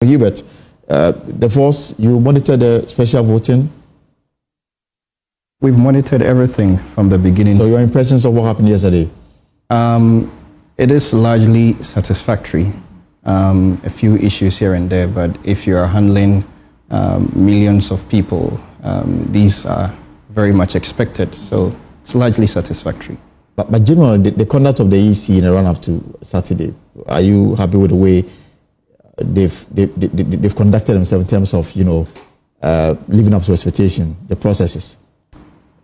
Hubert, the force, you monitor the special voting? We've monitored everything from the beginning. So your impressions of what happened yesterday? It is largely satisfactory. A few issues here and there, but if you are handling millions of people, these are very much expected. So it's largely satisfactory. But generally, the conduct of the EC in the run-up to Saturday, are you happy with the way they've conducted themselves in terms of, living up to expectation, the processes?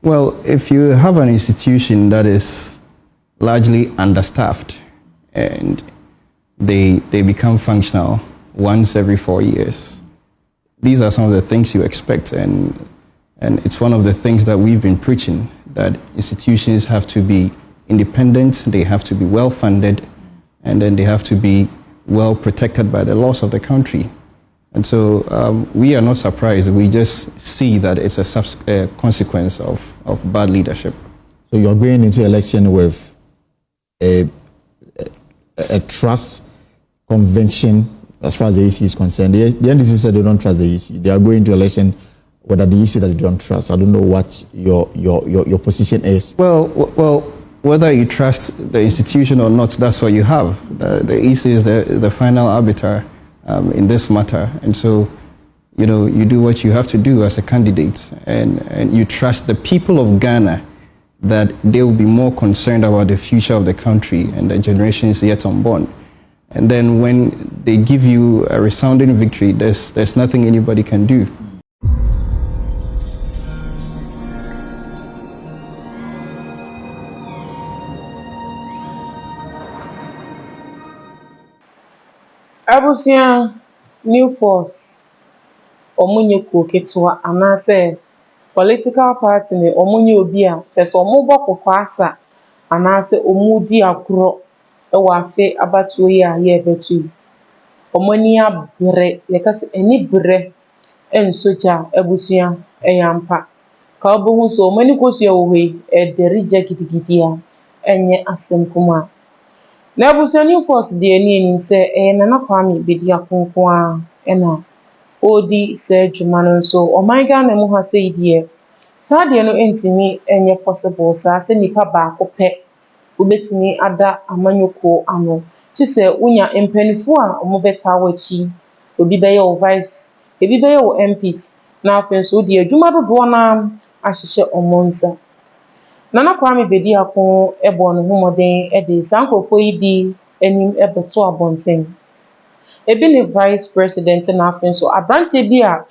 Well, if you have an institution that is largely understaffed and they become functional once every 4 years, these are some of the things you expect, and it's one of the things that we've been preaching, that institutions have to be independent, they have to be well funded, and then they have to be well protected by the laws of the country. And so we are not surprised. We just see that it's a consequence of bad leadership. So you're going into election with a trust convention as far as the EC is concerned. The NDC said they don't trust the EC. They are going to election whether the EC that they don't trust. I don't know what your position is. Well, whether you trust the institution or not, that's what you have. The EC is the final arbiter in this matter. And so, you do what you have to do as a candidate, and you trust the people of Ghana that they will be more concerned about the future of the country and the generations yet unborn. And then when they give you a resounding victory, there's nothing anybody can do. Abusia new force omunye koketwa anase political party ne omunye obi a tese omubọ kokọ asa anase omudi akro e wa afi abatuo yi a ye betu omani abre yekase eni bre ensoja abusia eyampa ka obohu so omani kosu ewowe e derija gidigidi a enye asem kuma na abusia new force de eni se Nana Kwame Bediako kwa ena odi se dwuma no so oman Ghana mu ha sei de saa de no entimi enye possible saa se nipa baako pe obetimi ada amanyoko ano ti se unya empanifo a omobeta wachi obi beye o vice ebi beye o MPs na afenso de adwuma dodo na ahyehye omonsa Nana Kwame Bediako ebo no homoden de sankrofo yi bi enim ebeto abonten ebi ne vice president na afenso abrante bi a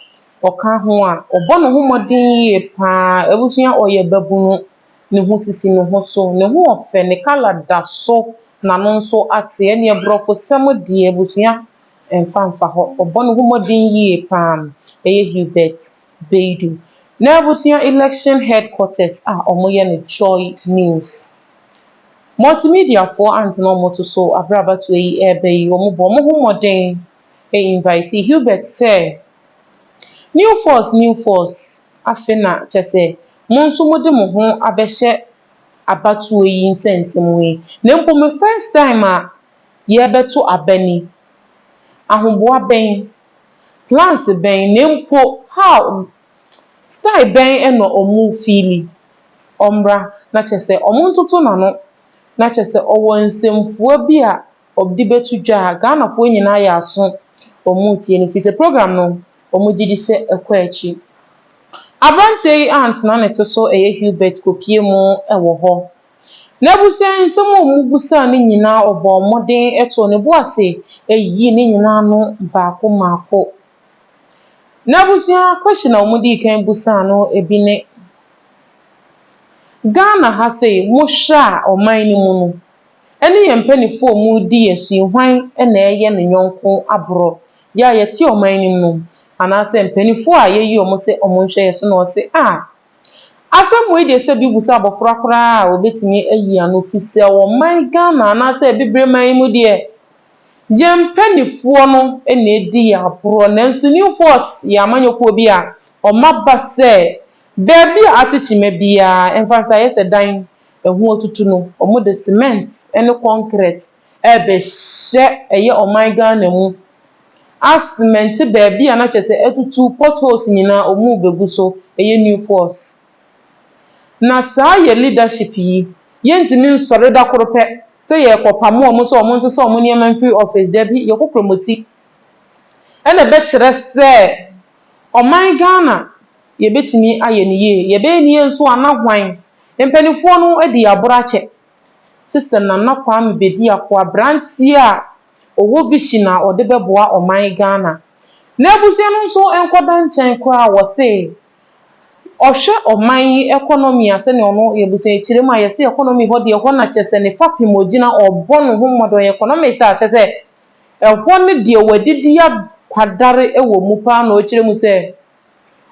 oka ho a obo no homoden yi pa ebusuya oye babunu ne ho sisi ne ho so ne ho ofe ne kala da so na no nso ate ene ebrofo sem de ebusuya emfa ho obo no homoden yi pa eye Hubert Baidoo na ebusuya election headquarters omoye ne Joy News multimedia for antino moto so abrabatu yi ebe yi omubo mo homoden invite Hubert say new force afena chese mo nso mode mo ho abehye abatu yi nsensem yi na mpo me first time a ye beto abani ahombo aben plans ben na mpo how style ben eno omu fili omra na chese omuntutu na no na chese owo nsemfuo bi a obdi betu dwa Ghana fo nyina ya aso omutie ni fise program no omugidi se ekwachi abante yi aunt na neto so eye Hubert kopie mu ewo ho na busia nsem omugusa ni nyina obo moden eto ne bo ase eyi ni nyina no baako maako na busia question omudi kan busa no ebine Ghana ha say mo hwa oman ni mu no ene ye mpanifo mu di esuhwan na eye ne nyonko abro ya ye ti oman ni mu ana se mpanifo a ye yi omo se omo hwe ye so na o se asem we de se bi busa abofra kora a obetimi ayi an ofisi oman Ghana na se bibre man mu de je mpanifo no na edi ya abro na nso new force ya amanyoko bi a omaba se baby atichime bia emphasize se dan ehu otutu no omo de cement ene concrete ebe hye eye oman Ghana mu Asiment baby and not say etutu potholes nyina omu begu so eye new force. Na saa ye leadership yi yentimi nsore da korope say ye kopamo omo so omo nse omo niam free office there bi ye ko promoti. E na be kire say oman Ghana ye betimi aye ne ye ye be ni enso anahwan empanifo no e di aborache. System na Kwame Bediako abrantie a owo vision a ode beboa oman Ghana. Na ebusia no nso enkoda nchen kra wo se ohwe oman economy ase ne ono ebusia chirema ye se economy ho de ho na chese ne fapim ogina obo no ho modo economy sta chese ehwo ne de wadidi ya kwadare ewo mu pa na o chiremu se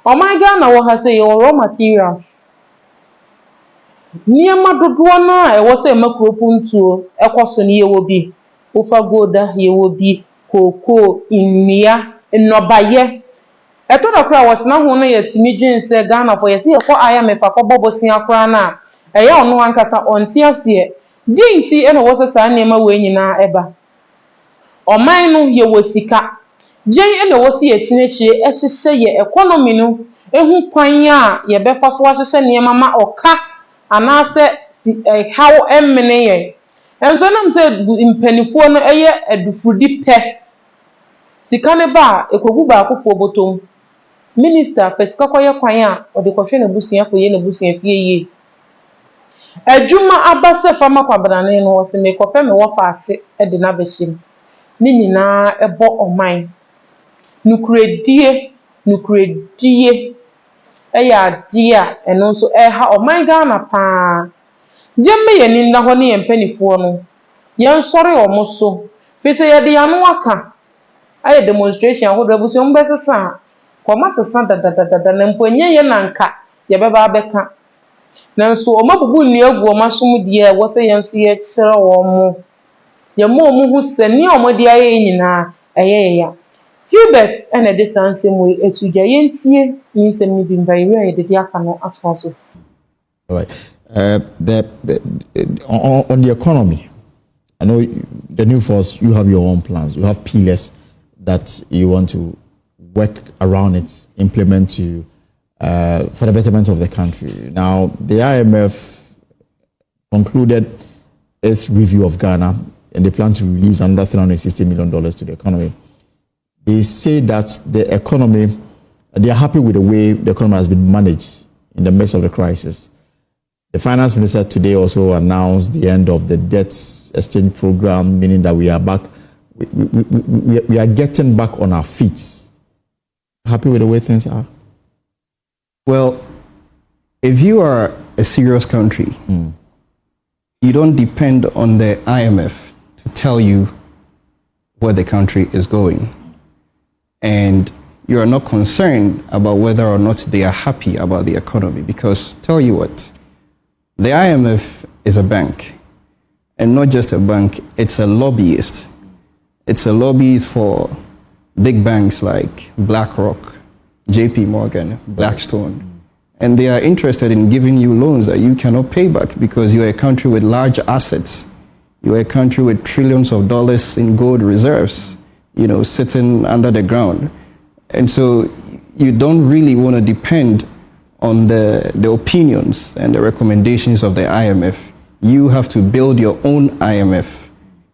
oman Ghana wo ha se your raw materials Niema dodoɔ na ɛwɔ sɛ makropu ntuo ɛkɔso ne yewo bi ufa goda yewo bi koko nnua nnobaye ɛtɔ da kora wɔtena ho no yɛtimi dwen sɛ Ghana fo yɛse yɛkɔ IMF akɔbɔ bosia kora na ɛyɛ ɔno ankasa ɔnte aseɛ di nti ɛna wɔ sɛ saa nneɛma wei nyinaa ɛba ɔman no yɛwɔ sika gyen ɛna wɔ sɛ yɛtinakyire ɛhyehyɛ yɛ economy no ehu kwan a yɛbɛfa so ahyehyɛ nneɛma ma ɔka anase how emene ye enso nam se mpanifo no eye adufudi pe sika ne ba ekogu ba akofo botom minister fesika koye kwan a ode kohwe na busia koye na busia fie ye adwuma abase fama kwabrane no wo se me kope me wo faase de na behim ni nyina ebo oman nukuredie eya dia eno nso ha oman Ghana pa jemme ye ni na ho ne yempanifo no yen sori omo so fi se ye de anu aka aye demonstration ahodo abusi o mbesesa koma sesa dadadada na mponye ye nanka ye beba abeka nanso o mabubu ni agu o masom die wo se yen so ye kire wo mo ye mo mu hu se ni o mo de aye nyina eye ya Hubert ene de sansem we etugya yentie yinsem ni bimba yewe ye de aka no atwa so. All right. On the economy, I know the new force, you have your own plans. You have pillars that you want to work around it, implement to for the betterment of the country. Now, the IMF concluded its review of Ghana, and they plan to release another $360 million to the economy. They say that the economy, they are happy with the way the economy has been managed in the midst of the crisis. The finance minister today also announced the end of the debt exchange program, meaning that we are back, we are getting back on our feet. Happy with the way things are? Well, if you are a serious country, you don't depend on the IMF to tell you where the country is going. And you are not concerned about whether or not they are happy about the economy, because tell you what, the IMF is a bank, and not just a bank, it's a lobbyist. It's a lobbyist for big banks like BlackRock, JP Morgan, Blackstone, and they are interested in giving you loans that you cannot pay back because you are a country with large assets. You are a country with trillions of dollars in gold reserves, you know, sitting under the ground. And so you don't really want to depend on the opinions and the recommendations of the IMF. You have to build your own IMF.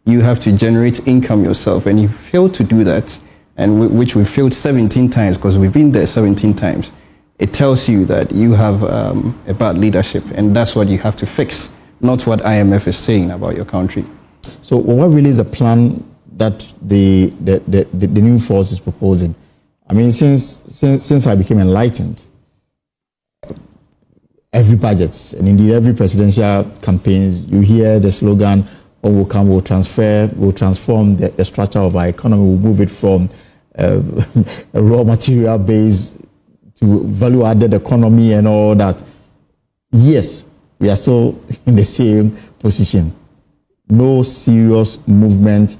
You have to generate income yourself. And you fail to do that, and which we failed 17 times because we've been there 17 times. It tells you that you have a bad leadership, and that's what you have to fix, not what IMF is saying about your country. So what really is the plan that the new force is proposing? I mean, since I became enlightened, every budget, and indeed every presidential campaign, you hear the slogan, "What will come, will transform the structure of our economy, we'll move it from a raw material base to value-added economy and all that." Yes, we are still in the same position. No serious movement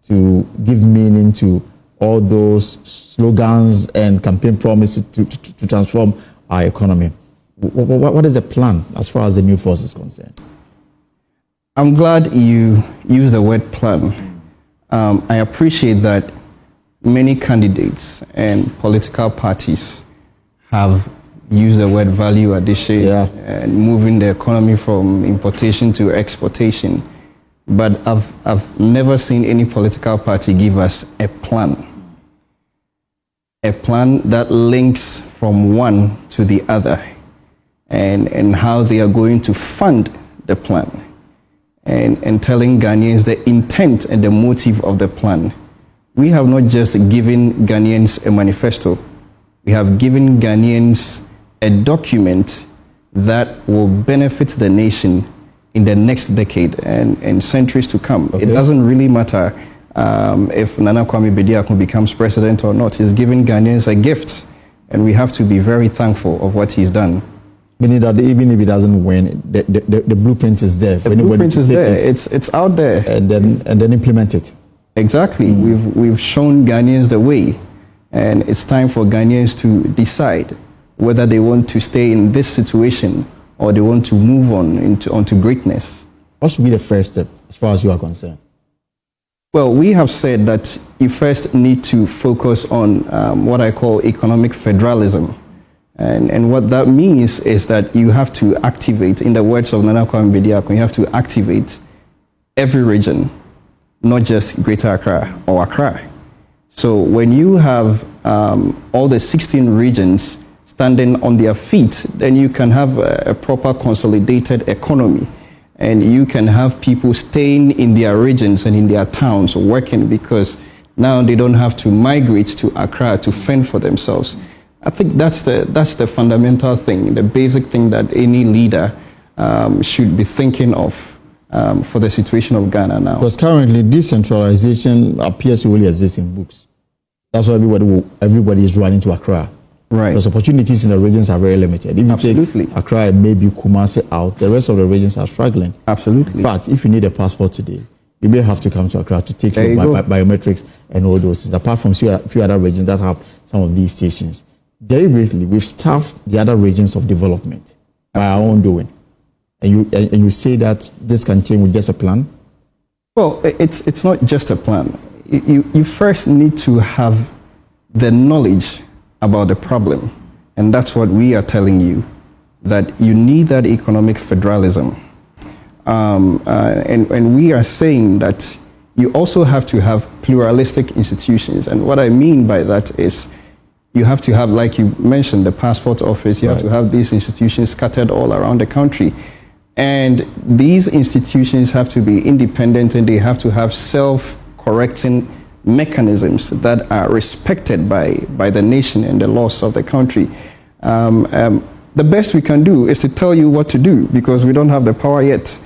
to give meaning to all those slogans and campaign promise to transform our economy. What is the plan as far as the new force is concerned? I'm glad you use the word plan. I appreciate that many candidates and political parties have used the word value addition and moving the economy from importation to exportation. But I've never seen any political party give us a plan that links from one to the other, and how they are going to fund the plan, and telling Ghanaians the intent and the motive of the plan. We have not just given Ghanaians a manifesto, we have given Ghanaians a document that will benefit the nation in the next decade and centuries to come. Okay. It doesn't really matter if Nana Kwame Bediako becomes president or not. He's giving Ghanaians a gift, and we have to be very thankful of what he's done. Meaning that even if he doesn't win, the blueprint is there for anybody to take. The blueprint is there. It's out there. And then implement it. Exactly. We've shown Ghanaians the way, and it's time for Ghanaians to decide whether they want to stay in this situation or they want to move on onto greatness. What should be the first step as far as you are concerned? Well, we have said that you first need to focus on what I call economic federalism. And what that means is that you have to activate, in the words of Nana Kwame Bediako, you have to activate every region, not just Greater Accra or Accra. So when you have all the 16 regions standing on their feet, then you can have a proper consolidated economy, and you can have people staying in their regions and in their towns working, because now they don't have to migrate to Accra to fend for themselves. I think that's the fundamental thing, the basic thing that any leader should be thinking of for the situation of Ghana now. Because currently decentralization appears to really exist in books. That's why everybody is running to Accra. Right. Because opportunities in the regions are very limited. If you take Accra and maybe Kumasi out, the rest of the regions are struggling. Absolutely. But if you need a passport today, you may have to come to Accra to take your biometrics and all those things, apart from a few other regions that have some of these stations. Deliberately, we've staffed the other regions of development by our own doing. And you say that this can change with just a plan? Well, it's not just a plan. You first need to have the knowledge about the problem. And that's what we are telling you, that you need that economic federalism. And we are saying that you also have to have pluralistic institutions. And what I mean by that is you have to have, like you mentioned, the passport office. You have to have these institutions scattered all around the country. And these institutions have to be independent, and they have to have self-correcting mechanisms that are respected by the nation and the laws of the country. The best we can do is to tell you what to do, because we don't have the power yet.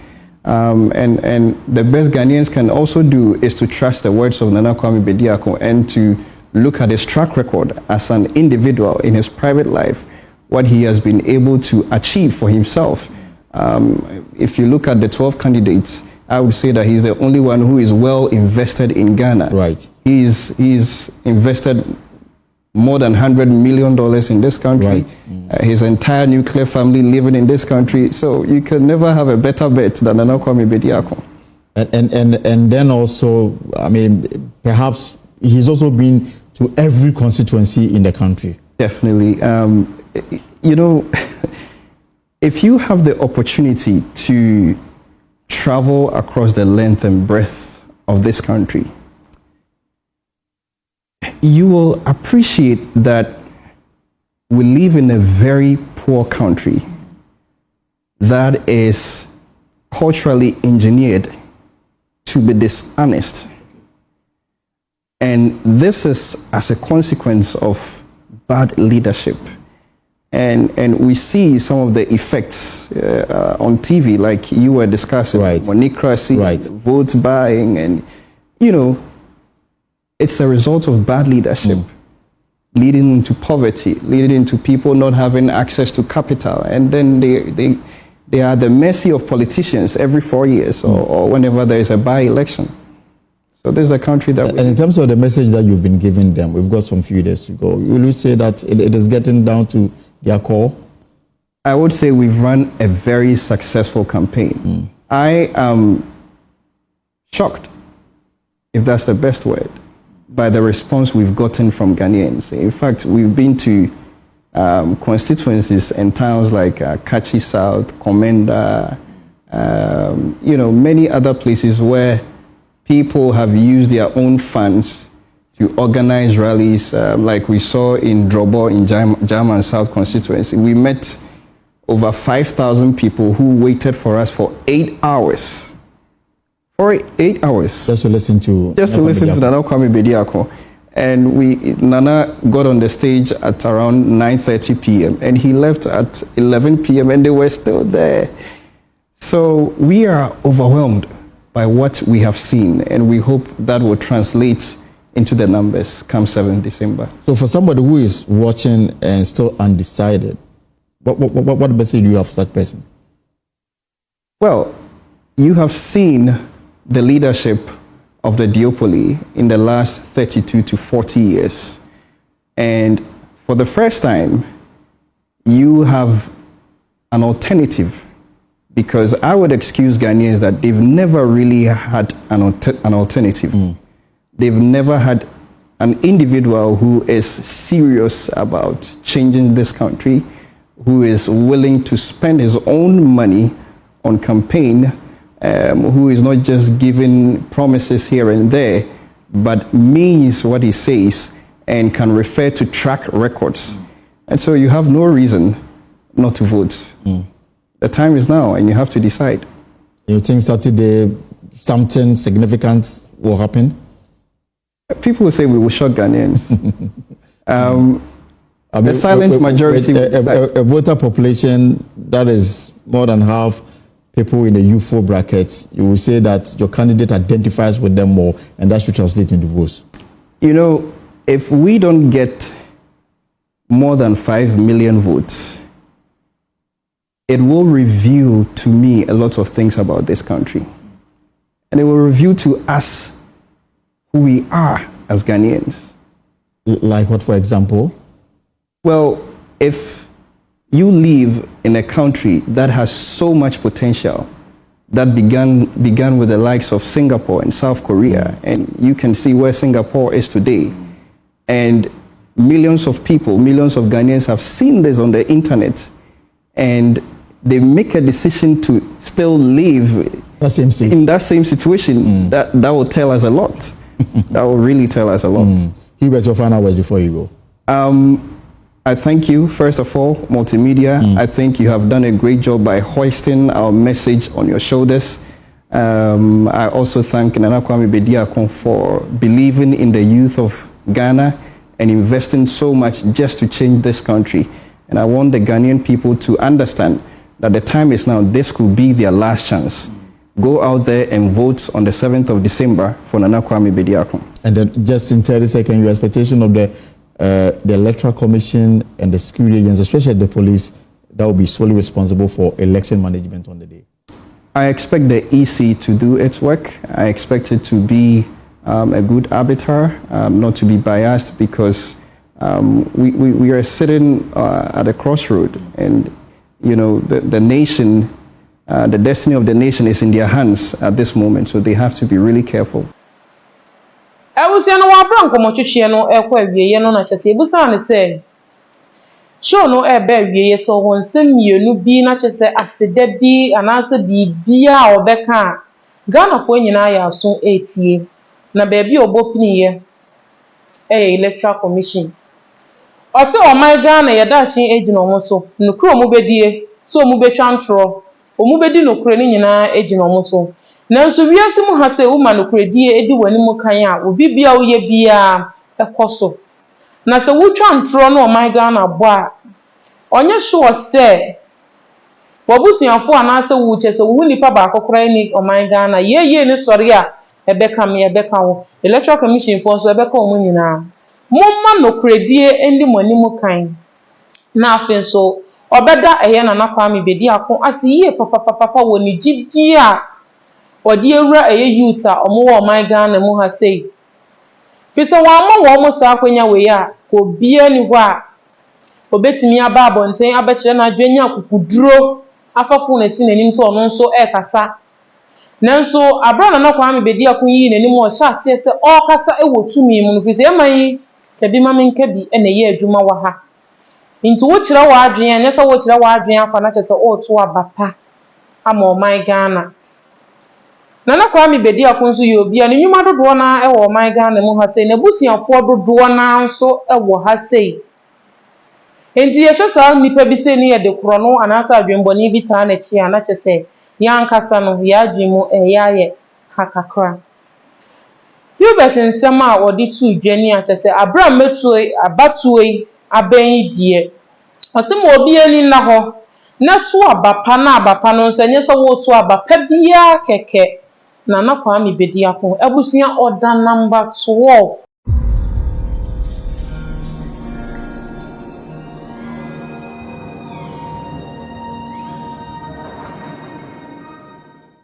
And the best Ghanaians can also do is to trust the words of Nana Kwame Bediako and to look at his track record as an individual in his private life, what he has been able to achieve for himself. If you look at the 12 candidates, I would say that he's the only one who is well invested in Ghana. Right. He's invested more than $100 million in this country. Right. His entire nuclear family living in this country. So you can never have a better bet than Nana Kwame Bediako. And then also, I mean, perhaps he's also been to every constituency in the country. Definitely. You know, if you have the opportunity to travel across the length and breadth of this country, you will appreciate that we live in a very poor country that is culturally engineered to be dishonest. And this is as a consequence of bad leadership. And we see some of the effects on TV, like you were discussing, monocracy, vote buying, and, you know, it's a result of bad leadership, leading into poverty, leading into people not having access to capital. And then they are at the mercy of politicians every 4 years or whenever there is a by-election. So this is the country that And in terms of the message that you've been giving them, we've got some few days to go. Will you say that it is getting down to their core? I would say we've run a very successful campaign. I am shocked, if that's the best word, by the response we've gotten from Ghanaians. In fact, we've been to constituencies and towns like Kachi South, Komenda, many other places where people have used their own funds to organize rallies, like we saw in Drobo in German South constituency. We met over 5,000 people who waited for us for 8 hours. For 8 hours. Just to listen to Nana Kwame Bediako. And Nana got on the stage at around 9:30 p.m. and he left at 11 p.m. and they were still there. So we are overwhelmed by what we have seen, and we hope that will translate into the numbers come 7 December. So for somebody who is watching and still undecided, what message do you have for such person? Well, you have seen the leadership of the duopoly in the last 32 to 40 years. And for the first time, you have an alternative, because I would excuse Ghanaians that they've never really had an alternative. They've never had an individual who is serious about changing this country, who is willing to spend his own money on campaign, who is not just giving promises here and there, but means what he says and can refer to track records. And so you have no reason not to vote. The time is now, and you have to decide. You think Saturday something significant will happen? People will say we will shock Ghanaians. The silent majority. A voter population that is more than half people in the U4 bracket, you will say that your candidate identifies with them more, and that should translate into votes. If we don't get more than 5 million votes, it will reveal to me a lot of things about this country. And it will reveal to us who we are as Ghanaians. Like what, for example? Well, if you live in a country that has so much potential, that began with the likes of Singapore and South Korea, and you can see where Singapore is today, and millions of people, millions of Ghanaians have seen this on the internet, and they make a decision to still live in that same situation. That will tell us a lot. That will really tell us a lot. Hubert, your final words before you go. I thank you, first of all, Multimedia. I think you have done a great job by hoisting our message on your shoulders. I also thank Nana Kwame Bediako for believing in the youth of Ghana and investing so much just to change this country. And I want the Ghanaian people to understand that the time is now. This could be their last chance. Go out there and vote on the 7th of December for Nana Kwame Bediako. And then just in 30 seconds, your expectation of the Electoral Commission and the security agents, especially the police, that will be solely responsible for election management on the day? I expect the EC to do its work. I expect it to be a good arbiter, not to be biased, because we are sitting at a crossroad, and the nation, the destiny of the nation is in their hands at this moment, so they have to be really careful. Ebusiano wa branko mochichie no ekwa awieye no na chese ebusane se show no ebe awieye so wonsem mienu bi na chese aseda bi anase bibia obeka Ghana fo nyina ya so etie na beebi obopiniye Electoral Commission ose oman Ghana yedachi ejina omoso nukro omubedie so omubetwa ntro omubedi nukro ni nyina ejina omoso nanso wiase mu ha se uma nokredie edi wani mu kan a obi bia wo ye bia ekoso na se wutwa ntro no oman Ghana bo a onye sure se wobusuafo anase wu chese wu nipa ba akokora ni oman Ghana ye ni sori a ebeka wo Electoral Commission fo so ebeka omu nyina momma nokredie endi wani mu kan na afen so obeda eye Nana Kwame Bediako asiye papa woni jiji a odi ewura eye youth a omo oman Ghana mu ha sei fise wa mo sa akwanya we a ko bia ni ho a obetimi aba abonten abekire na adwenya akukuduro afafo na si nanim so ono nso ekasa nanso abra na Kwame Bediako yi n'anim o hye ase se o kasa ewo tumi mu no fi se eman kabi ma menka bi na ye adwuma wa ha nti wo kire wa adwen anya se wo kire wa adwen akwa na kyese o to abapa ama oman Ghana na Kwame Bediako nso ye obi a ne nyuma dodo na ewo oman Ghana mu ha sei na busuafo dodo na nso ewo ha sei enti ye hwesa nipa bi sei ne ye de koro no anasa adwenboni bi taa na chi a na kyese ya nkasa no ya adwen mu yaye hakakra Hubert nsem a odi tu dwani a kyese abra metue abatue aban die osem obi ani na ho na to abapa na abapa no nso enye se wo to abapa bia keke na Kwame Bediako abusia order number 12